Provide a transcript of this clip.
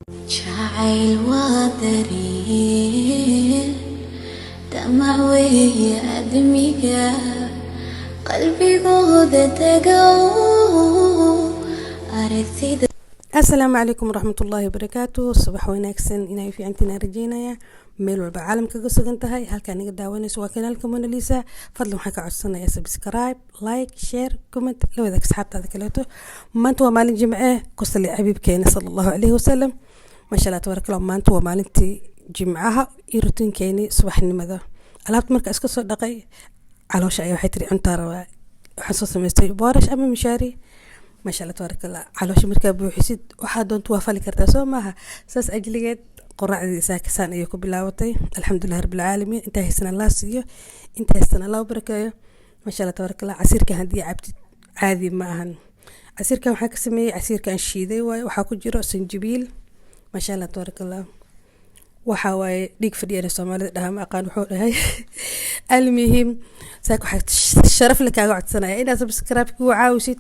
jacayl waa daryeel damac weeye aadmiga qalbigooda tagow aragtida. asalaamu calaykum waraxmatullaahi wabarakaatu. subax wanaagsan inay fiicantiin aan rajeynaya meel walba caalamka ka sugan tahay. halkaan iga daawanayso waa kanaalka Mona Lisa. fadlan waxaan ka codsanayaa subscribe, like, share, comment la wadaag asxaabtaada kaleeto. maanta waa maalin jimce ku salli xabiibkeena sallallahu calayhi wasallam. maasha allah tabarakallah. maanta waa maalintii jimcaha iyo rutiinkeeni subaxnimada. alaabta marka iska soo dhaqay caloosha ayaa waxay tiri cuntaa rabaa. waxaan soo samaystay boorash ama mishaari. maasha allah tabarakallah. caloosha markaa buuxisid waxaa doonto waa fali kartaa soo maaha. saas ajligeed qoraacdii saakisaan ayay ku bilaabatay. alxamdulillahi rabbil caalamiin. intaa haysana allah siiyo, intaa haysana allah barakeeyo. maasha allah tabarakallah. casiirkan haddii cabtid caadi ma ahan. casiirkan waxaa ka sameeyey casiirkan shiiday waaye. waxaa ku jiro sanjabiil. maasha allah tabarakallah. waxaa waaye dhiig fadhiyana soomaalida dhaha ma aqaan wuxuu dhahay. almuhim saak waxaa sharaf le kaaga codsanaya inaad subscribe kugu caawisid.